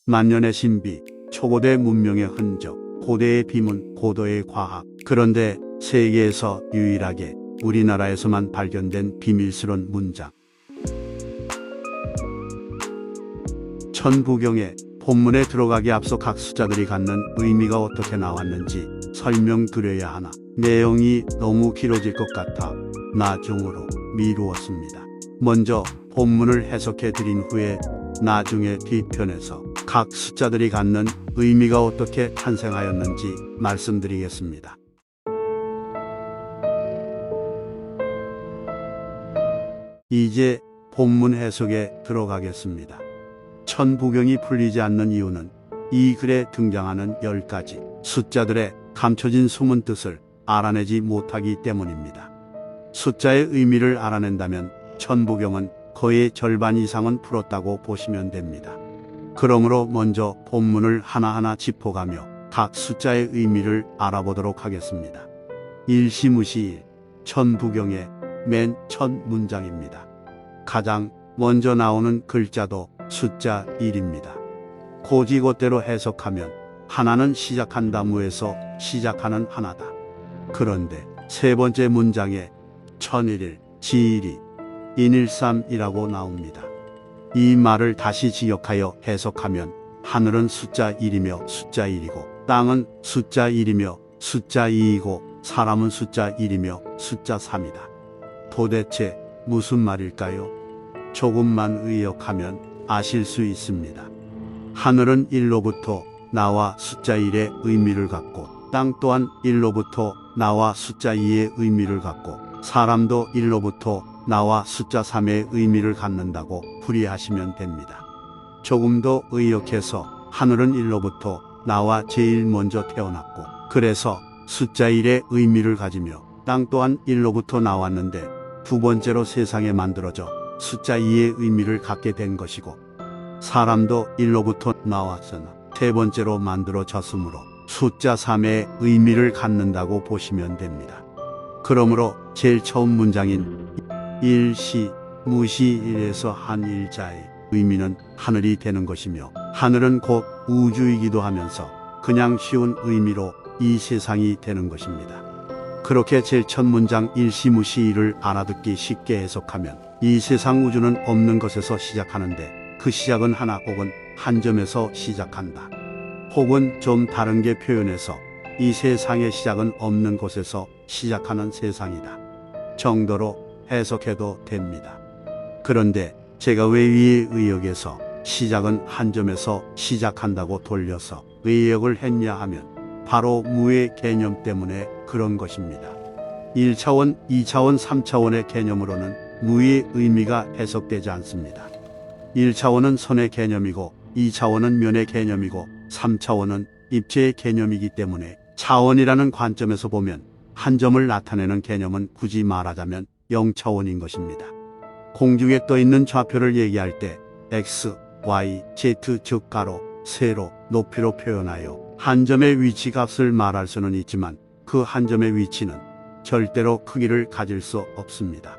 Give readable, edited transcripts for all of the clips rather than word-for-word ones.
만년의 신비, 초고대 문명의 흔적, 고대의 비문, 고도의 과학. 그런데 세계에서 유일하게 우리나라에서만 발견된 비밀스러운 문장. 천부경의 본문에 들어가기 앞서 각 숫자들이 갖는 의미가 어떻게 나왔는지 설명드려야 하나. 내용이 너무 길어질 것 같아 나중으로 미루었습니다. 먼저 본문을 해석해 드린 후에 나중에 뒤편에서 각 숫자들이 갖는 의미가 어떻게 탄생하였는지 말씀드리겠습니다. 이제 본문 해석에 들어가겠습니다. 천부경이 풀리지 않는 이유는 이 글에 등장하는 10가지 숫자들의 감춰진 숨은 뜻을 알아내지 못하기 때문입니다. 숫자의 의미를 알아낸다면 천부경은 거의 절반 이상은 풀었다고 보시면 됩니다. 그러므로 먼저 본문을 하나하나 짚어가며 각 숫자의 의미를 알아보도록 하겠습니다. 일시무시일, 천부경의 맨 첫 문장입니다. 가장 먼저 나오는 글자도 숫자 1입니다. 고지고대로 해석하면 하나는 시작한다 무에서 시작하는 하나다. 그런데 세 번째 문장에 천일일, 지일이, 인일삼이라고 나옵니다. 이 말을 다시 지역하여 해석하면 하늘은 숫자 1이며 숫자 1이고 땅은 숫자 1이며 숫자 2이고 사람은 숫자 1이며 숫자 3이다. 도대체 무슨 말일까요? 조금만 의역하면 아실 수 있습니다. 하늘은 1로부터 나와 숫자 1의 의미를 갖고 땅 또한 1로부터 나와 숫자 2의 의미를 갖고 사람도 1로부터 나와 숫자 3의 의미를 갖는다고 풀이하시면 됩니다. 조금 더 의역해서 하늘은 1로부터 나와 제일 먼저 태어났고 그래서 숫자 1의 의미를 가지며 땅 또한 1로부터 나왔는데 두 번째로 세상에 만들어져 숫자 2의 의미를 갖게 된 것이고 사람도 1로부터 나왔으나 세 번째로 만들어졌으므로 숫자 3의 의미를 갖는다고 보시면 됩니다. 그러므로 제일 처음 문장인 일시, 무시일에서 한 일자의 의미는 하늘이 되는 것이며 하늘은 곧 우주이기도 하면서 그냥 쉬운 의미로 이 세상이 되는 것입니다. 그렇게 제일 첫 문장 일시무시일을 알아듣기 쉽게 해석하면 이 세상 우주는 없는 것에서 시작하는데 그 시작은 하나 혹은 한 점에서 시작한다. 혹은 좀 다른 게 표현해서 이 세상의 시작은 없는 곳에서 시작하는 세상이다 정도로 해석해도 됩니다. 그런데 제가 왜 위의 의역에서 시작은 한 점에서 시작한다고 돌려서 의역을 했냐 하면 바로 무의 개념 때문에 그런 것입니다. 1차원, 2차원, 3차원의 개념으로는 무의 의미가 해석되지 않습니다. 1차원은 선의 개념이고 2차원은 면의 개념이고 3차원은 입체의 개념이기 때문에 차원이라는 관점에서 보면 한 점을 나타내는 개념은 굳이 말하자면 0차원인 것입니다. 공중에 떠 있는 좌표를 얘기할 때 X, Y, Z 즉 가로, 세로, 높이로 표현하여 한 점의 위치 값을 말할 수는 있지만 그 한 점의 위치는 절대로 크기를 가질 수 없습니다.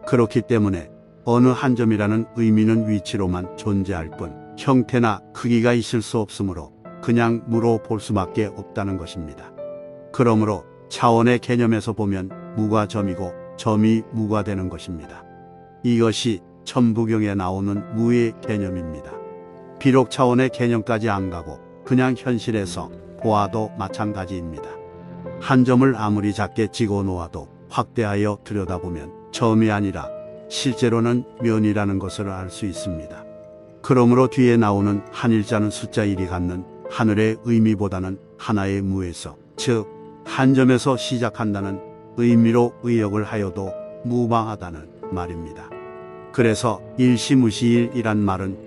그렇기 때문에 어느 한 점이라는 의미는 위치로만 존재할 뿐 형태나 크기가 있을 수 없으므로 그냥 무로 볼 수밖에 없다는 것입니다. 그러므로 차원의 개념에서 보면 무가 점이고 점이 무가 되는 것입니다. 이것이 천부경에 나오는 무의 개념입니다. 비록 차원의 개념까지 안 가고 그냥 현실에서 보아도 마찬가지입니다. 한 점을 아무리 작게 찍어 놓아도 확대하여 들여다보면 점이 아니라 실제로는 면이라는 것을 알 수 있습니다. 그러므로 뒤에 나오는 한일자는 숫자 1이 갖는 하늘의 의미보다는 하나의 무에서 즉 한 점에서 시작한다는 의미로 의역을 하여도 무방하다는 말입니다. 그래서 일시무시일이란 말은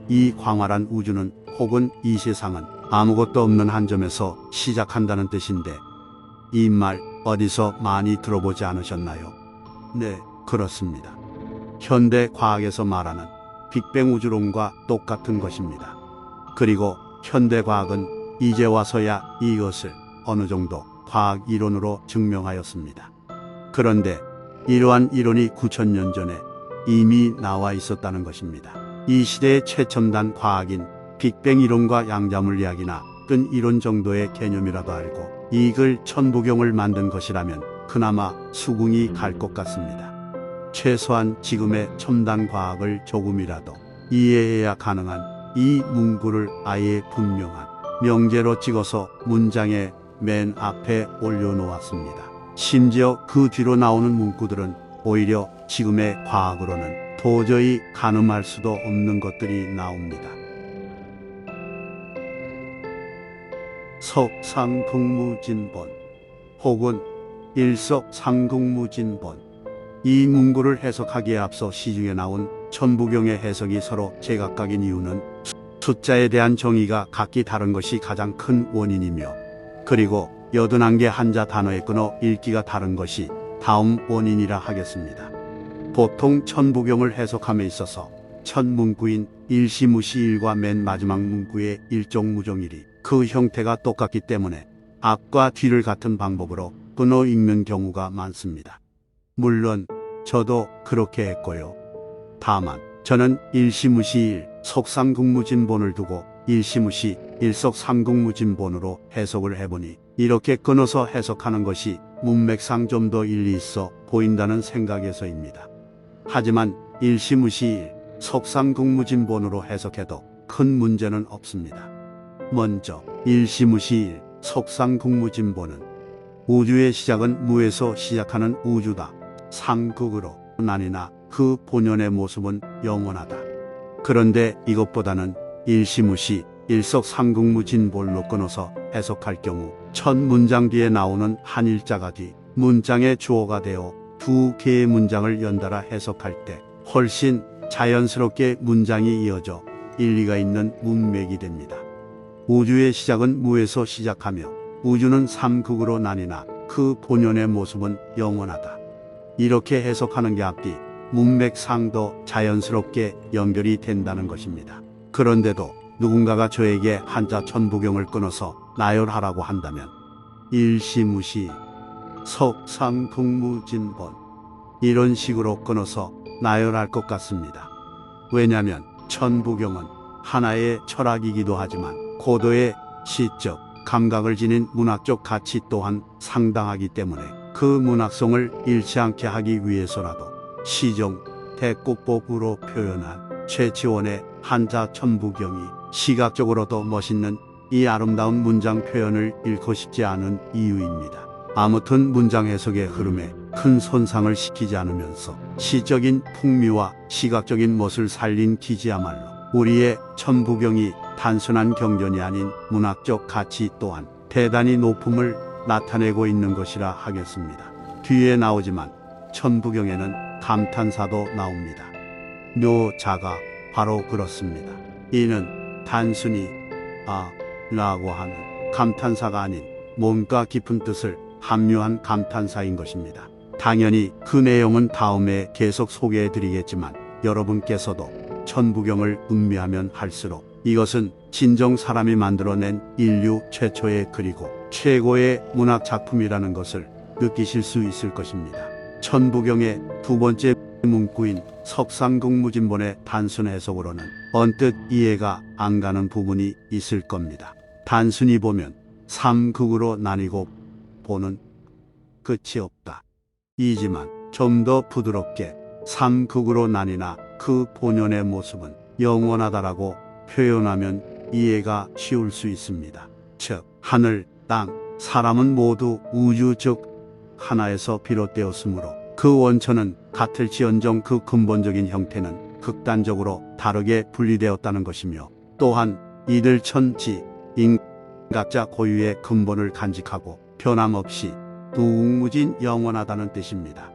이 광활한 우주는 혹은 이 세상은 아무것도 없는 한 점에서 시작한다는 뜻인데 이 말 어디서 많이 들어보지 않으셨나요? 네, 그렇습니다. 현대 과학에서 말하는 빅뱅 우주론과 똑같은 것입니다. 그리고 현대 과학은 이제 와서야 이것을 어느 정도 과학 이론으로 증명하였습니다. 그런데 이러한 이론이 9000년 전에 이미 나와 있었다는 것입니다. 이 시대의 최첨단 과학인 빅뱅 이론과 양자물 이야기나 끈 이론 정도의 개념이라도 알고 이 글 천부경을 만든 것이라면 그나마 수긍이 갈 것 같습니다. 최소한 지금의 첨단 과학을 조금이라도 이해해야 가능한 이 문구를 아예 분명한 명제로 찍어서 문장의 맨 앞에 올려놓았습니다. 심지어 그 뒤로 나오는 문구들은 오히려 지금의 과학으로는 도저히 가늠할 수도 없는 것들이 나옵니다. 석상국무진본 혹은 일석상국무진본. 이 문구를 해석하기에 앞서 시중에 나온 천부경의 해석이 서로 제각각인 이유는 숫자에 대한 정의가 각기 다른 것이 가장 큰 원인이며, 그리고 81개 한자 단어에 끊어 읽기가 다른 것이 다음 원인이라 하겠습니다. 보통 천부경을 해석함에 있어서 첫 문구인 일시무시일과 맨 마지막 문구의 일종무종일이 그 형태가 똑같기 때문에 앞과 뒤를 같은 방법으로 끊어 읽는 경우가 많습니다. 물론 저도 그렇게 했고요. 다만 저는 일시무시일 석상국무진본을 두고 일시무시 일석삼국무진본으로 해석을 해보니 이렇게 끊어서 해석하는 것이 문맥상 좀 더 일리 있어 보인다는 생각에서입니다. 하지만 일시무시일 석상국무진본으로 해석해도 큰 문제는 없습니다. 먼저 일시무시일 석상국무진본은 우주의 시작은 무에서 시작하는 우주다. 삼극으로 나뉘나 그 본연의 모습은 영원하다. 그런데 이것보다는 일시무시 일석삼국무진본로 끊어서 해석할 경우 첫 문장 뒤에 나오는 한일자가 뒤 문장의 주어가 되어 두 개의 문장을 연달아 해석할 때 훨씬 자연스럽게 문장이 이어져 일리가 있는 문맥이 됩니다. 우주의 시작은 무에서 시작하며 우주는 삼극으로 나뉘나 그 본연의 모습은 영원하다. 이렇게 해석하는 게 앞뒤 문맥상도 자연스럽게 연결이 된다는 것입니다. 그런데도 누군가가 저에게 한자 천부경을 끊어서 나열하라고 한다면 일시무시 석상국무진본 이런 식으로 끊어서 나열할 것 같습니다. 왜냐하면 천부경은 하나의 철학이기도 하지만 고도의 시적 감각을 지닌 문학적 가치 또한 상당하기 때문에 그 문학성을 잃지 않게 하기 위해서라도 시종 대국법으로 표현한 최치원의 한자 천부경이 시각적으로도 멋있는 이 아름다운 문장 표현을 잃고 싶지 않은 이유입니다. 아무튼 문장 해석의 흐름에 큰 손상을 시키지 않으면서 시적인 풍미와 시각적인 멋을 살린 기지야말로 우리의 천부경이 단순한 경전이 아닌 문학적 가치 또한 대단히 높음을 나타내고 있는 것이라 하겠습니다. 뒤에 나오지만 천부경에는 감탄사도 나옵니다. 묘자가 바로 그렇습니다. 이는 단순히 라고 하는 감탄사가 아닌 뭔가 깊은 뜻을 함유한 감탄사인 것입니다. 당연히 그 내용은 다음에 계속 소개해 드리겠지만 여러분께서도 천부경을 음미하면 할수록 이것은 진정 사람이 만들어낸 인류 최초의 그리고 최고의 문학 작품이라는 것을 느끼실 수 있을 것입니다. 천부경의 두 번째 문구인 석상국무진본의 단순 해석으로는 언뜻 이해가 안 가는 부분이 있을 겁니다. 단순히 보면 삼극으로 나뉘고 보는 끝이 없다. 이지만 좀 더 부드럽게 삼극으로 나뉘나 그 본연의 모습은 영원하다라고 표현하면 이해가 쉬울 수 있습니다. 즉 하늘, 땅, 사람은 모두 우주 즉 하나에서 비롯되었으므로 그 원천은 같을지언정 그 근본적인 형태는 극단적으로 다르게 분리되었다는 것이며, 또한 이들 천지 인 각자 고유의 근본을 간직하고 변함없이 무궁무진 영원하다는 뜻입니다.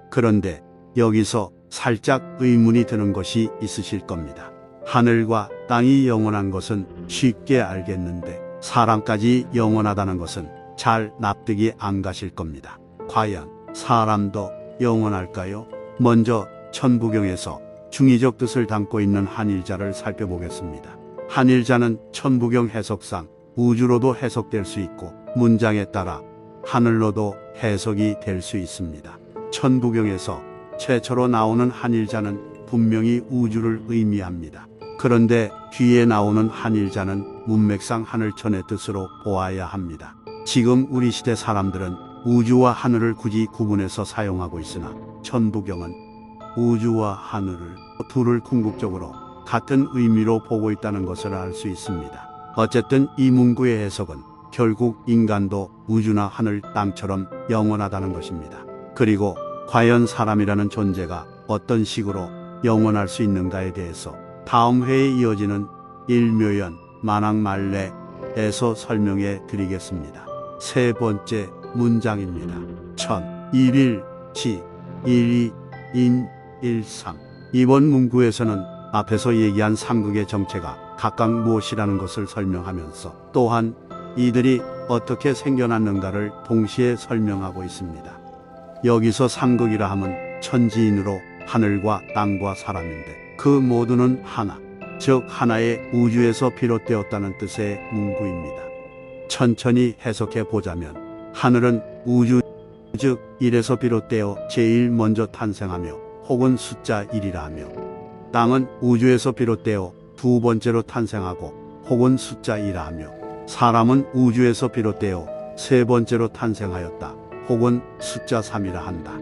그런데 여기서 살짝 의문이 드는 것이 있으실 겁니다. 하늘과 땅이 영원한 것은 쉽게 알겠는데 사람까지 영원하다는 것은 잘 납득이 안 가실 겁니다. 과연 사람도 영원할까요? 먼저 천부경에서 중의적 뜻을 담고 있는 한일자를 살펴보겠습니다. 한일자는 천부경 해석상 우주로도 해석될 수 있고 문장에 따라 하늘로도 해석이 될 수 있습니다. 천부경에서 최초로 나오는 한일자는 분명히 우주를 의미합니다. 그런데 뒤에 나오는 한일자는 문맥상 하늘천의 뜻으로 보아야 합니다. 지금 우리 시대 사람들은 우주와 하늘을 굳이 구분해서 사용하고 있으나 천부경은 우주와 하늘을 둘을 궁극적으로 같은 의미로 보고 있다는 것을 알 수 있습니다. 어쨌든 이 문구의 해석은 결국 인간도 우주나 하늘, 땅처럼 영원하다는 것입니다. 그리고 과연 사람이라는 존재가 어떤 식으로 영원할 수 있는가에 대해서 다음 회에 이어지는 일묘연 만왕말래에서 설명해 드리겠습니다. 세 번째 문장입니다. 천, 일일치, 일이인, 일삼. 이번 문구에서는 앞에서 얘기한 삼극의 정체가 각각 무엇이라는 것을 설명하면서 또한 이들이 어떻게 생겨났는가를 동시에 설명하고 있습니다. 여기서 삼극이라 함은 천지인으로 하늘과 땅과 사람인데 그 모두는 하나, 즉 하나의 우주에서 비롯되었다는 뜻의 문구입니다. 천천히 해석해 보자면 하늘은 우주, 즉 1에서 비롯되어 제일 먼저 탄생하며 혹은 숫자 1이라 하며 땅은 우주에서 비롯되어 두 번째로 탄생하고 혹은 숫자 2라 하며 사람은 우주에서 비롯되어 세 번째로 탄생하였다 혹은 숫자 3이라 한다.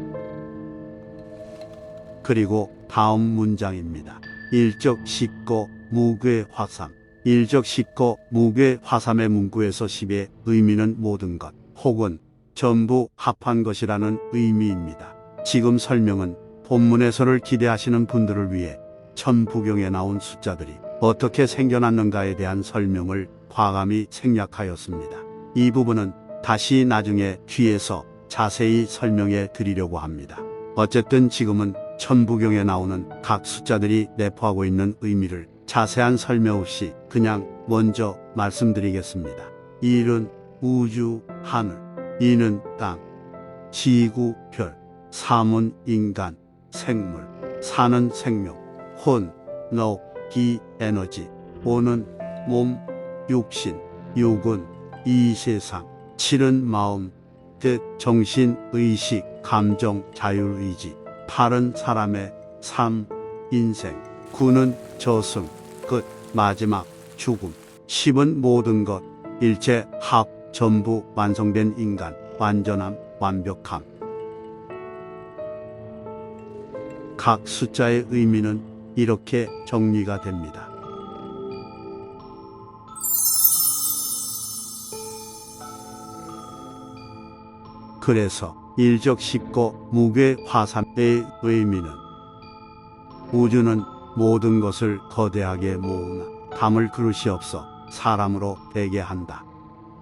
그리고 다음 문장입니다. 일적 십거 무괴 화삼. 일적 십거 무괴 화삼의 문구에서 십의 의미는 모든 것 혹은 전부 합한 것이라는 의미입니다. 지금 설명은 본문에서를 기대하시는 분들을 위해 천부경에 나온 숫자들이 어떻게 생겨났는가에 대한 설명을 과감히 생략하였습니다. 이 부분은 다시 나중에 뒤에서 자세히 설명해 드리려고 합니다. 어쨌든 지금은 천부경에 나오는 각 숫자들이 내포하고 있는 의미를 자세한 설명 없이 그냥 먼저 말씀드리겠습니다. 일은 우주, 하늘, 이는 땅, 지구, 별, 삼은 인간, 생물, 사는 생명, 혼, 너, 기, 에너지, 오는 몸, 육신, 육은 이 세상, 칠은 마음, 뜻, 정신, 의식, 감정, 자율의지, 팔은 사람의 삶, 인생, 구는 저승, 끝, 마지막, 죽음, 십은 모든 것, 일체, 합, 전부 완성된 인간, 완전함, 완벽함. 각 숫자의 의미는 이렇게 정리가 됩니다. 그래서 일적 십거 무괴 화삼의 의미는 우주는 모든 것을 거대하게 모으나 담을 그릇이 없어 사람으로 되게 한다.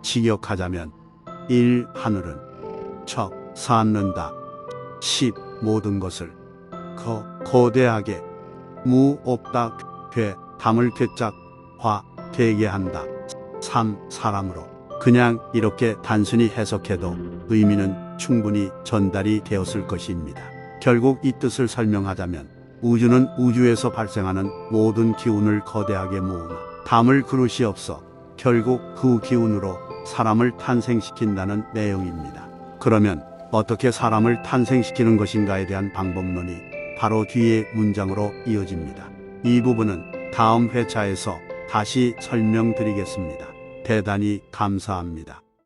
직역하자면 일 하늘은 척 쌓는다. 십 모든 것을 거대하게 무 없다 괴 담을 괴짝 화 되게 한다. 삼 사람으로 그냥 이렇게 단순히 해석해도 의미는 충분히 전달이 되었을 것입니다. 결국 이 뜻을 설명하자면 우주는 우주에서 발생하는 모든 기운을 거대하게 모으나 담을 그릇이 없어 결국 그 기운으로 사람을 탄생시킨다는 내용입니다. 그러면 어떻게 사람을 탄생시키는 것인가에 대한 방법론이 바로 뒤의 문장으로 이어집니다. 이 부분은 다음 회차에서 다시 설명드리겠습니다. 대단히 감사합니다.